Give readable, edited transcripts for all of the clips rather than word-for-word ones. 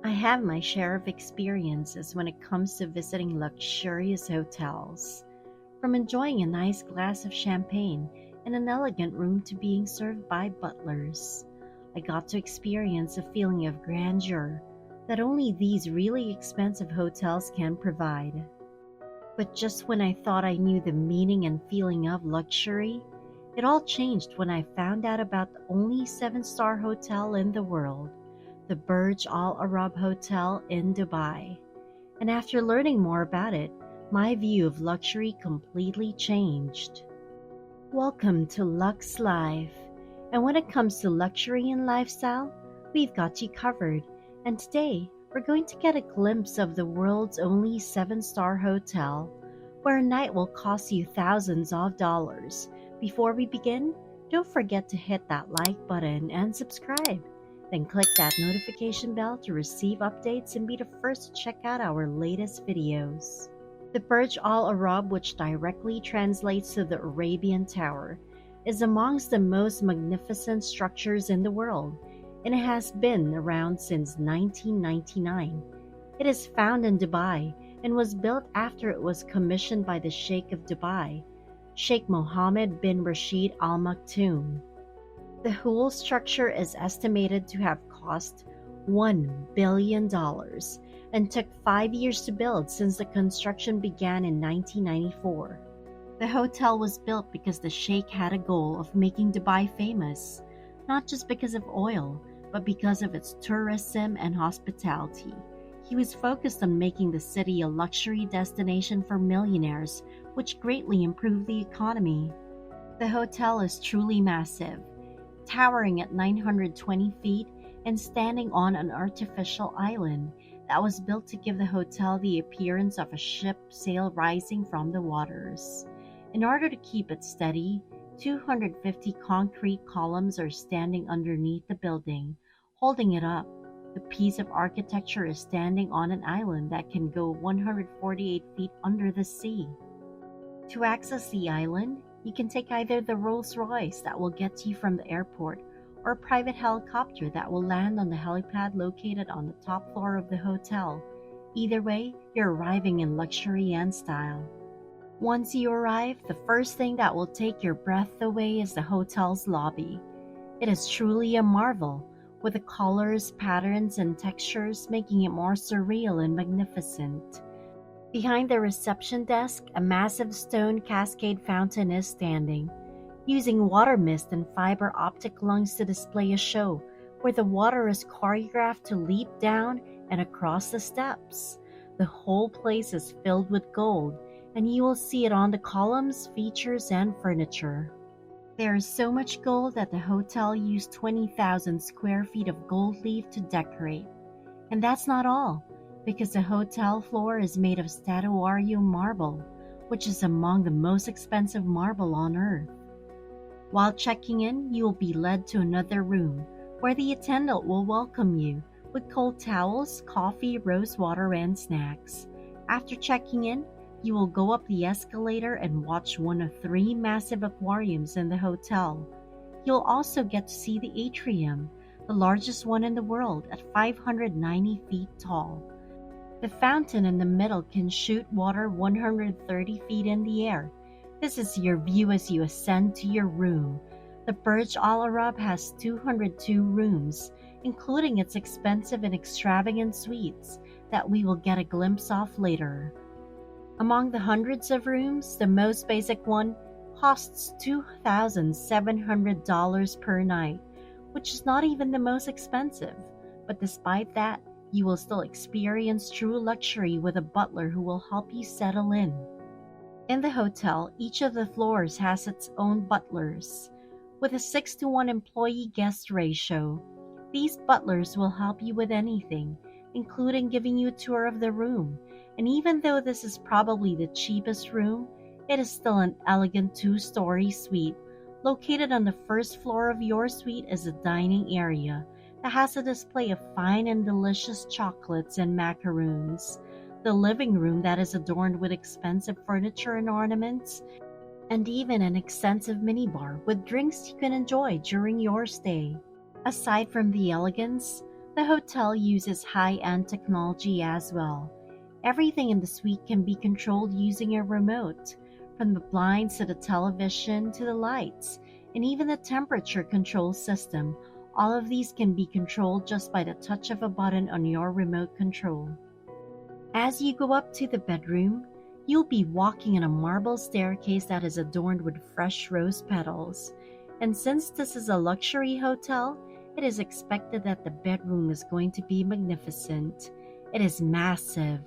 I have my share of experiences when it comes to visiting luxurious hotels. From enjoying a nice glass of champagne in an elegant room to being served by butlers, I got to experience a feeling of grandeur that only these really expensive hotels can provide. But just when I thought I knew the meaning and feeling of luxury, it all changed when I found out about the only 7-star hotel in the world, the Burj Al Arab Hotel in Dubai. And after learning more about it, my view of luxury completely changed. Welcome to Lux Life. And when it comes to luxury and lifestyle, we've got you covered. And today, we're going to get a glimpse of the world's only 7-star hotel, where a night will cost you thousands of dollars. Before we begin, don't forget to hit that like button and subscribe. Then click that notification bell to receive updates and be the first to check out our latest videos. The Burj Al Arab, which directly translates to the Arabian Tower, is amongst the most magnificent structures in the world, and it has been around since 1999. It is found in Dubai and was built after it was commissioned by the Sheikh of Dubai, Sheikh Mohammed bin Rashid Al Maktoum. The whole structure is estimated to have cost $1 billion and took 5 years to build since the construction began in 1994. The hotel was built because the Sheikh had a goal of making Dubai famous, not just because of oil, but because of its tourism and hospitality. He was focused on making the city a luxury destination for millionaires, which greatly improved the economy. The hotel is truly massive, towering at 920 feet and standing on an artificial island that was built to give the hotel the appearance of a ship sail rising from the waters. In order to keep it steady, 250 concrete columns are standing underneath the building, holding it up. The piece of architecture is standing on an island that can go 148 feet under the sea. To access the island, you can take either the Rolls-Royce that will get you from the airport or a private helicopter that will land on the helipad located on the top floor of the hotel. Either way, you're arriving in luxury and style. Once you arrive, the first thing that will take your breath away is the hotel's lobby. It is truly a marvel, with the colors, patterns, and textures making it more surreal and magnificent. Behind the reception desk, a massive stone cascade fountain is standing, using water mist and fiber optic lungs to display a show where the water is choreographed to leap down and across the steps. The whole place is filled with gold, and you will see it on the columns, features, and furniture. There is so much gold that the hotel used 20,000 square feet of gold leaf to decorate. And that's not all, because the hotel floor is made of statuary marble, which is among the most expensive marble on earth. While checking in, you will be led to another room, where the attendant will welcome you with cold towels, coffee, rose water, and snacks. After checking in, you will go up the escalator and watch one of 3 massive aquariums in the hotel. You'll also get to see the atrium, the largest one in the world at 590 feet tall. The fountain in the middle can shoot water 130 feet in the air. This is your view as you ascend to your room. The Burj Al Arab has 202 rooms, including its expensive and extravagant suites that we will get a glimpse of later. Among the hundreds of rooms, the most basic one costs $2,700 per night, which is not even the most expensive. But despite that, you will still experience true luxury with a butler who will help you settle in. In the hotel, each of the floors has its own butlers, with a 6-to-1 employee-guest ratio. These butlers will help you with anything, including giving you a tour of the room. And even though this is probably the cheapest room, it is still an elegant 2-story suite. Located on the first floor of your suite is a dining area that has a display of fine and delicious chocolates and macaroons. The living room that is adorned with expensive furniture and ornaments, and even an extensive minibar with drinks you can enjoy during your stay. Aside from the elegance, the hotel uses high-end technology as well. Everything in the suite can be controlled using a remote, from the blinds to the television to the lights, and even the temperature control system. All of these can be controlled just by the touch of a button on your remote control. As you go up to the bedroom, you'll be walking on a marble staircase that is adorned with fresh rose petals. And since this is a luxury hotel, it is expected that the bedroom is going to be magnificent. It is massive,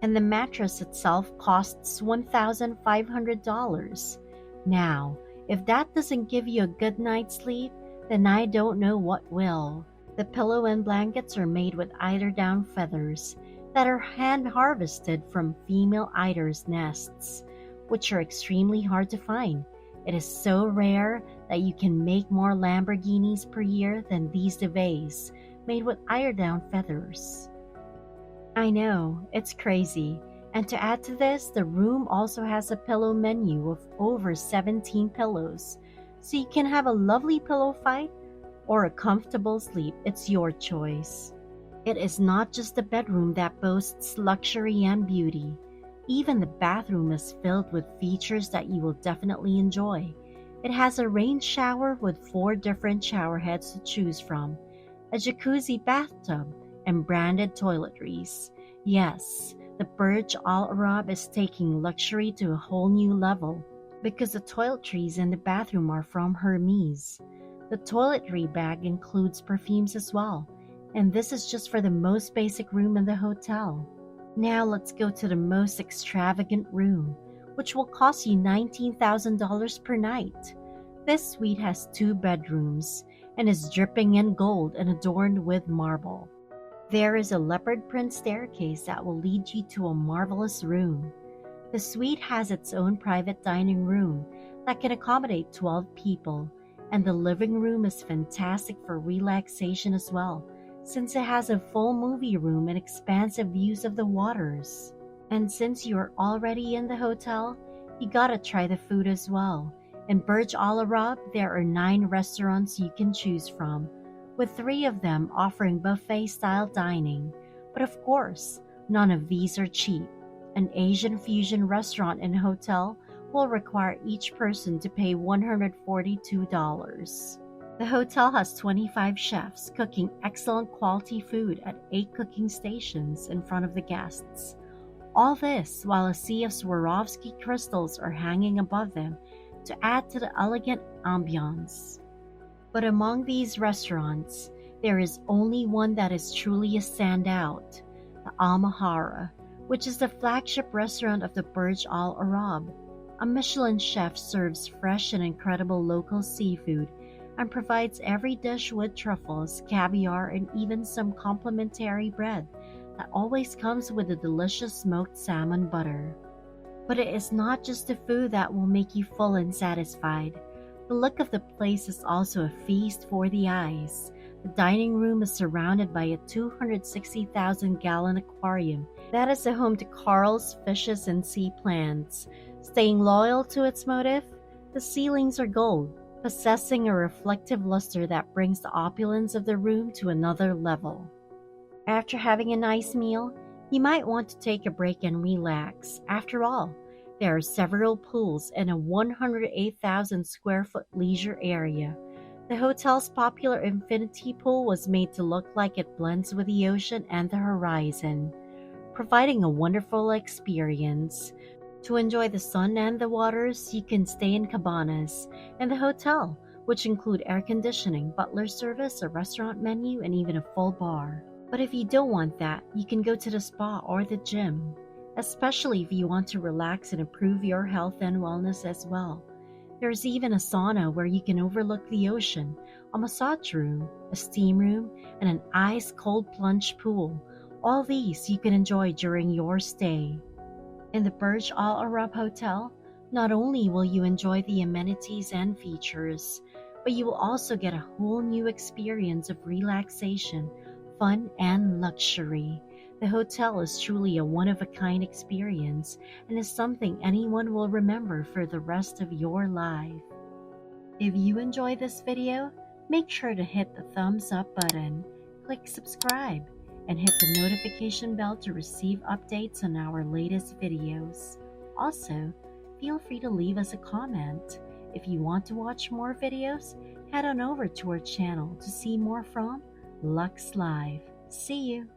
and the mattress itself costs $1,500. Now, if that doesn't give you a good night's sleep, then I don't know what will. The pillow and blankets are made with eider down feathers that are hand harvested from female eiders' nests, which are extremely hard to find. It is so rare that you can make more Lamborghinis per year than these duvets made with eider down feathers. I know, it's crazy. And to add to this, the room also has a pillow menu of over 17 pillows. So you can have a lovely pillow fight or a comfortable sleep. It's your choice. It is not just the bedroom that boasts luxury and beauty. Even the bathroom is filled with features that you will definitely enjoy. It has a rain shower with 4 different shower heads to choose from, a jacuzzi bathtub, and branded toiletries. Yes, the Burj Al Arab is taking luxury to a whole new level because the toiletries in the bathroom are from Hermes. The toiletry bag includes perfumes as well, and this is just for the most basic room in the hotel. Now let's go to the most extravagant room, which will cost you $19,000 per night. This suite has 2 bedrooms and is dripping in gold and adorned with marble. There is a leopard print staircase that will lead you to a marvelous room. The suite has its own private dining room that can accommodate 12 people, and the living room is fantastic for relaxation as well, since it has a full movie room and expansive views of the waters. And since you are already in the hotel, you gotta try the food as well. In Burj Al Arab, there are 9 restaurants you can choose from, with 3 of them offering buffet-style dining. But of course, none of these are cheap. An Asian fusion restaurant and hotel will require each person to pay $142. The hotel has 25 chefs cooking excellent quality food at 8 cooking stations in front of the guests. All this while a sea of Swarovski crystals are hanging above them to add to the elegant ambiance. But among these restaurants, there is only one that is truly a standout, the Al Mahara, which is the flagship restaurant of the Burj Al Arab. A Michelin chef serves fresh and incredible local seafood and provides every dish with truffles, caviar, and even some complimentary bread that always comes with a delicious smoked salmon butter. But it is not just the food that will make you full and satisfied. The look of the place is also a feast for the eyes. The dining room is surrounded by a 260,000-gallon aquarium that is the home to corals, fishes, and sea plants. Staying loyal to its motif, the ceilings are gold, possessing a reflective luster that brings the opulence of the room to another level. After having a nice meal, you might want to take a break and relax. After all, there are several pools and a 108,000 square foot leisure area. The hotel's popular infinity pool was made to look like it blends with the ocean and the horizon, providing a wonderful experience. To enjoy the sun and the waters, you can stay in cabanas in the hotel, which include air conditioning, butler service, a restaurant menu, and even a full bar. But if you don't want that, you can go to the spa or the gym, especially if you want to relax and improve your health and wellness as well. There's even a sauna where you can overlook the ocean, a massage room, a steam room, and an ice-cold plunge pool. All these you can enjoy during your stay. In the Burj Al Arab Hotel, not only will you enjoy the amenities and features, but you will also get a whole new experience of relaxation, fun, and luxury. The hotel is truly a one-of-a-kind experience and is something anyone will remember for the rest of your life. If you enjoyed this video, make sure to hit the thumbs up button, click subscribe, and hit the notification bell to receive updates on our latest videos. Also, feel free to leave us a comment. If you want to watch more videos, head on over to our channel to see more from Lux Live. See you!